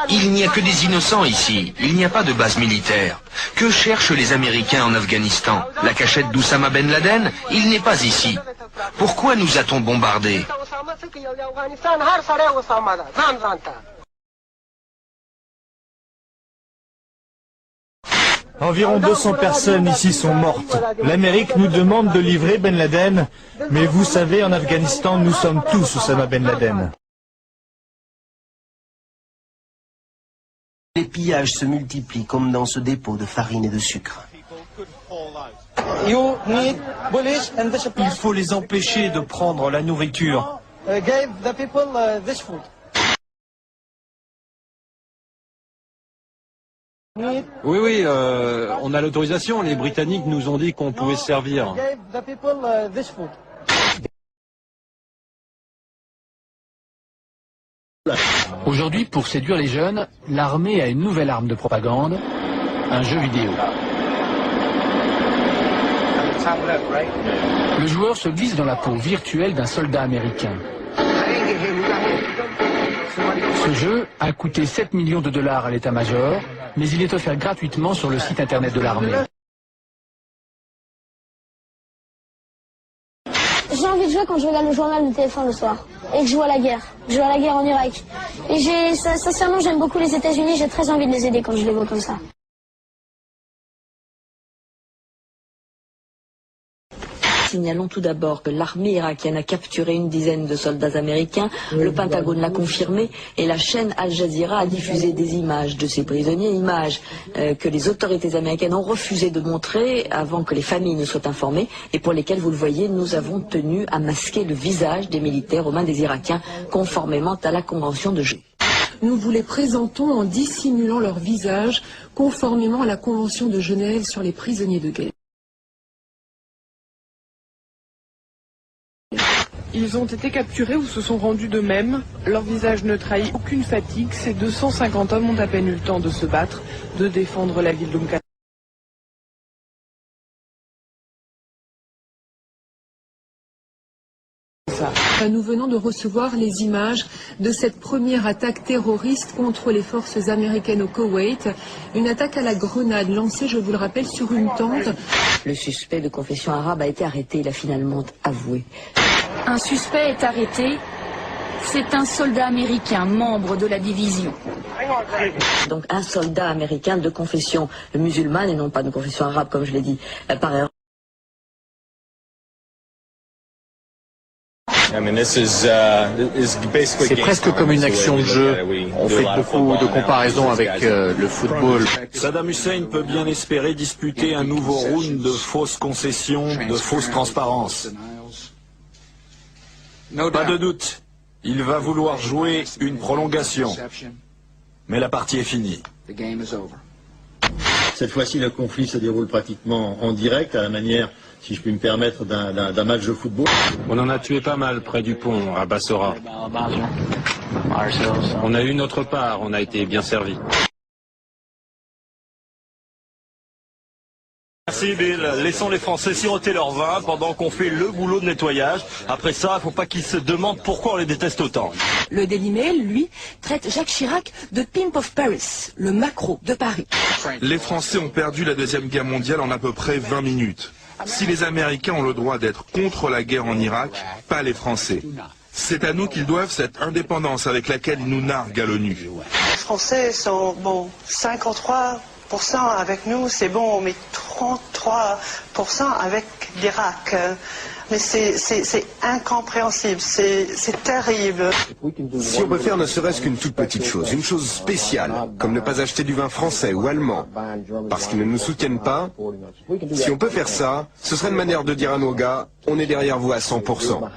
Il n'y a que des innocents ici, il n'y a pas de base militaire. Que cherchent les Américains en Afghanistan? La cachette d'Oussama Ben Laden? Il n'est pas ici. Pourquoi nous a-t-on bombardés? Environ 200 personnes ici sont mortes. L'Amérique nous demande de livrer Ben Laden, mais vous savez, en Afghanistan, nous sommes tous Oussama Ben Laden. Les pillages se multiplient comme dans ce dépôt de farine et de sucre. Il faut les empêcher de prendre la nourriture. Oui, on a l'autorisation. Les Britanniques nous ont dit qu'on pouvait se servir. Aujourd'hui, pour séduire les jeunes, l'armée a une nouvelle arme de propagande, un jeu vidéo. Le joueur se glisse dans la peau virtuelle d'un soldat américain. Ce jeu a coûté 7 millions de dollars à l'état-major, mais il est offert gratuitement sur le site internet de l'armée. J'ai envie de jouer quand je regarde le journal de TF1 le soir et que je vois la guerre. Je vois la guerre en Irak. Et sincèrement, j'aime beaucoup les États-Unis, j'ai très envie de les aider quand je les vois comme ça. Signalons tout d'abord que l'armée irakienne a capturé une dizaine de soldats américains, le Pentagone l'a confirmé et la chaîne Al Jazeera a diffusé des images de ces prisonniers, images que les autorités américaines ont refusé de montrer avant que les familles ne soient informées et pour lesquelles, vous le voyez, nous avons tenu à masquer le visage des militaires aux mains des Irakiens conformément à la Convention de Genève. Nous vous les présentons en dissimulant leur visage conformément à la Convention de Genève sur les prisonniers de guerre. Ils ont été capturés ou se sont rendus d'eux-mêmes. Leur visage ne trahit aucune fatigue. Ces 250 hommes ont à peine eu le temps de se battre, de défendre la ville d'Umm Qasr. Nous venons de recevoir les images de cette première attaque terroriste contre les forces américaines au Koweït. Une attaque à la grenade lancée, je vous le rappelle, sur une tente. Le suspect de confession arabe a été arrêté, il a finalement avoué. Un suspect est arrêté. C'est un soldat américain, membre de la division. Donc un soldat américain de confession musulmane et non pas de confession arabe, comme je l'ai dit par erreur. C'est presque comme une action de jeu. On fait beaucoup de comparaisons avec le football. Saddam Hussein peut bien espérer disputer un nouveau round de fausses concessions, de fausses transparences. Pas de doute, il va vouloir jouer une prolongation. Mais la partie est finie. Cette fois-ci, le conflit se déroule pratiquement en direct, à la manière, si je puis me permettre, d'un match de football. On en a tué pas mal près du pont, à Bassora. On a eu notre part, on a été bien servis. Merci Bill. Laissons les Français siroter leur vin pendant qu'on fait le boulot de nettoyage. Après ça, il ne faut pas qu'ils se demandent pourquoi on les déteste autant. Le Daily Mail, lui, traite Jacques Chirac de Pimp of Paris, le maquereau de Paris. Les Français ont perdu la Deuxième Guerre mondiale en à peu près 20 minutes. Si les Américains ont le droit d'être contre la guerre en Irak, pas les Français. C'est à nous qu'ils doivent cette indépendance avec laquelle ils nous narguent à l'ONU. Les Français sont, 53% avec nous, c'est bon, mais 33% avec l'Irak. Mais c'est incompréhensible, c'est terrible. Si on peut faire ne serait-ce qu'une toute petite chose, une chose spéciale, comme ne pas acheter du vin français ou allemand, parce qu'ils ne nous soutiennent pas, si on peut faire ça, ce serait une manière de dire à nos gars, on est derrière vous à 100%.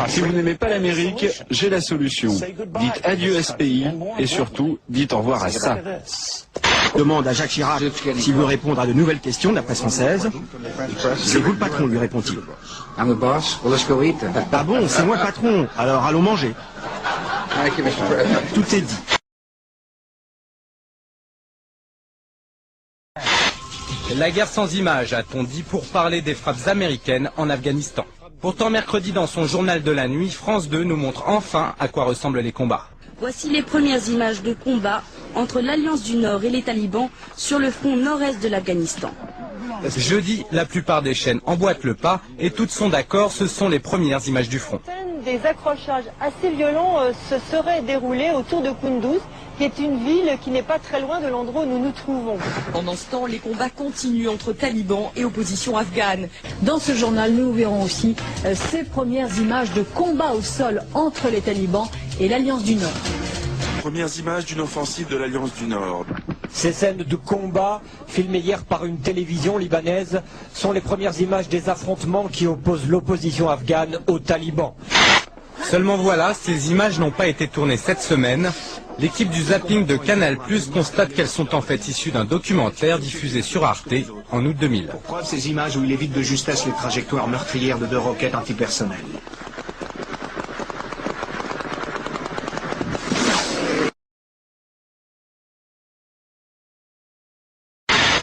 Si vous n'aimez pas l'Amérique, j'ai la solution. Dites adieu à ce pays et surtout, dites au revoir à ça. Demande à Jacques Chirac s'il veut répondre à de nouvelles questions de la presse française. C'est vous le patron, lui répond-il. Ah bon, c'est moi le patron, alors allons manger. Tout est dit. La guerre sans images, a-t-on dit pour parler des frappes américaines en Afghanistan. Pourtant, mercredi, dans son journal de la nuit, France 2 nous montre enfin à quoi ressemblent les combats. Voici les premières images de combat entre l'Alliance du Nord et les talibans sur le front nord-est de l'Afghanistan. Jeudi, la plupart des chaînes emboîtent le pas et toutes sont d'accord, ce sont les premières images du front. Des accrochages assez violents se seraient déroulés autour de Kunduz, qui est une ville qui n'est pas très loin de l'endroit où nous nous trouvons. Pendant ce temps, les combats continuent entre talibans et opposition afghane. Dans ce journal, nous verrons aussi ces premières images de combat au sol entre les talibans et l'Alliance du Nord. Premières images d'une offensive de l'Alliance du Nord. Ces scènes de combat, filmées hier par une télévision libanaise, sont les premières images des affrontements qui opposent l'opposition afghane aux talibans. Seulement voilà, ces images n'ont pas été tournées cette semaine. L'équipe du zapping de Canal+ constate qu'elles sont en fait issues d'un documentaire diffusé sur Arte en août 2000. Pour preuve, ces images où il évite de justesse les trajectoires meurtrières de 2 roquettes antipersonnelles.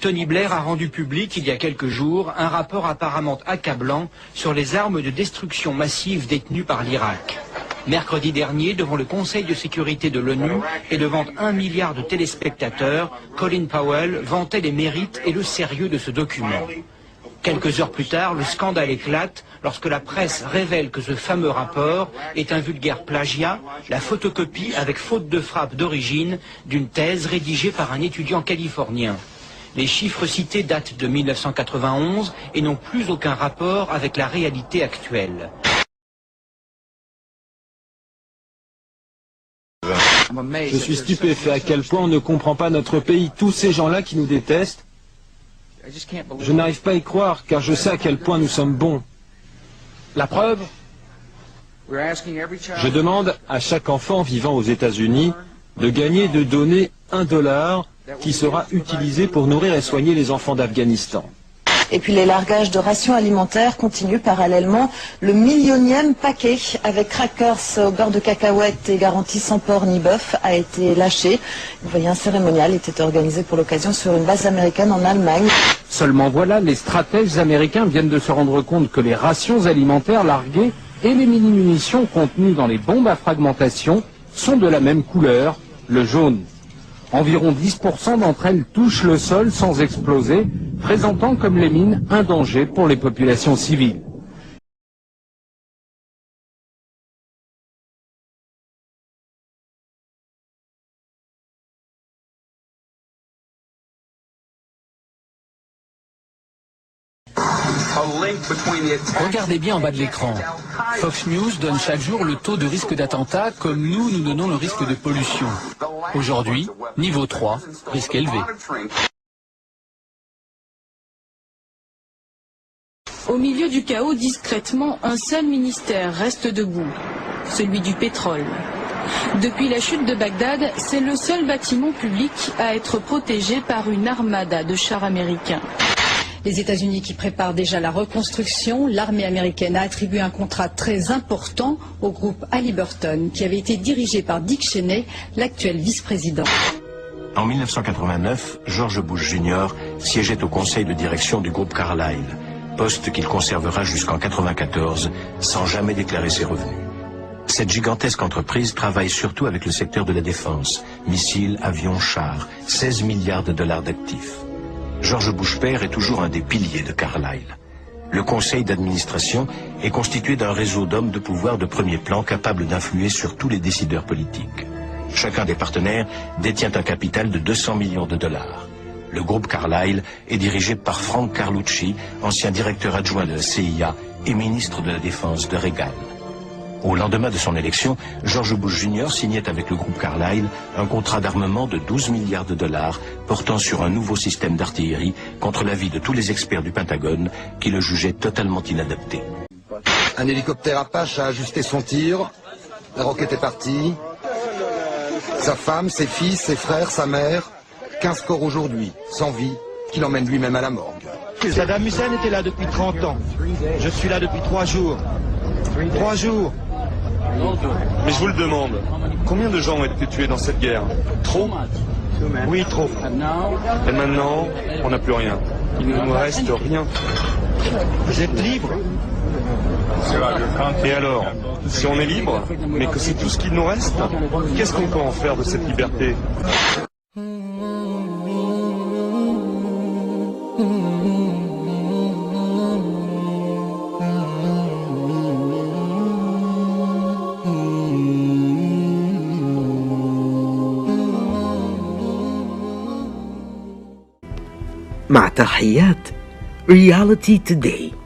Tony Blair a rendu public il y a quelques jours un rapport apparemment accablant sur les armes de destruction massive détenues par l'Irak. Mercredi dernier, devant le Conseil de sécurité de l'ONU et devant 1 milliard de téléspectateurs, Colin Powell vantait les mérites et le sérieux de ce document. Quelques heures plus tard, le scandale éclate lorsque la presse révèle que ce fameux rapport est un vulgaire plagiat, la photocopie avec faute de frappe d'origine d'une thèse rédigée par un étudiant californien. Les chiffres cités datent de 1991 et n'ont plus aucun rapport avec la réalité actuelle. Je suis stupéfait à quel point on ne comprend pas notre pays, tous ces gens-là qui nous détestent. Je n'arrive pas à y croire, car je sais à quel point nous sommes bons. La preuve ? Je demande à chaque enfant vivant aux États-Unis de gagner et de donner $1 qui sera utilisé pour nourrir et soigner les enfants d'Afghanistan. Et puis les largages de rations alimentaires continuent parallèlement. Le 1 000e paquet avec crackers au beurre de cacahuètes et garantie sans porc ni bœuf a été lâché. Vous voyez, un cérémonial était organisé pour l'occasion sur une base américaine en Allemagne. Seulement voilà, les stratèges américains viennent de se rendre compte que les rations alimentaires larguées et les mini-munitions contenues dans les bombes à fragmentation sont de la même couleur, le jaune. Environ 10% d'entre elles touchent le sol sans exploser, présentant comme les mines un danger pour les populations civiles. Regardez bien en bas de l'écran. Fox News donne chaque jour le taux de risque d'attentat comme nous donnons le risque de pollution. Aujourd'hui, niveau 3, risque élevé. Au milieu du chaos, discrètement, un seul ministère reste debout, celui du pétrole. Depuis la chute de Bagdad, c'est le seul bâtiment public à être protégé par une armada de chars américains. Les États-Unis qui préparent déjà la reconstruction, l'armée américaine a attribué un contrat très important au groupe Halliburton, qui avait été dirigé par Dick Cheney, l'actuel vice-président. En 1989, George Bush Jr. siégeait au conseil de direction du groupe Carlyle, poste qu'il conservera jusqu'en 1994 sans jamais déclarer ses revenus. Cette gigantesque entreprise travaille surtout avec le secteur de la défense, missiles, avions, chars, 16 milliards de dollars d'actifs. George Bush père est toujours un des piliers de Carlyle. Le conseil d'administration est constitué d'un réseau d'hommes de pouvoir de premier plan capables d'influer sur tous les décideurs politiques. Chacun des partenaires détient un capital de 200 millions de dollars. Le groupe Carlyle est dirigé par Frank Carlucci, ancien directeur adjoint de la CIA et ministre de la Défense de Reagan. Au lendemain de son élection, George Bush Jr. signait avec le groupe Carlyle un contrat d'armement de 12 milliards de dollars portant sur un nouveau système d'artillerie contre l'avis de tous les experts du Pentagone qui le jugeaient totalement inadapté. Un hélicoptère Apache a ajusté son tir, la roquette est partie, sa femme, ses fils, ses frères, sa mère, 15 corps aujourd'hui, sans vie, qu'il emmène lui-même à la morgue. Saddam Hussein était là depuis 30 ans. Je suis là depuis 3 jours. 3 jours. Mais je vous le demande, combien de gens ont été tués dans cette guerre? Trop? Oui, trop. Et maintenant, on n'a plus rien. Il ne nous reste rien. Vous êtes libre? Et alors, si on est libre, mais que c'est tout ce qu'il nous reste, qu'est-ce qu'on peut en faire de cette liberté ? مع تحيات Reality Today.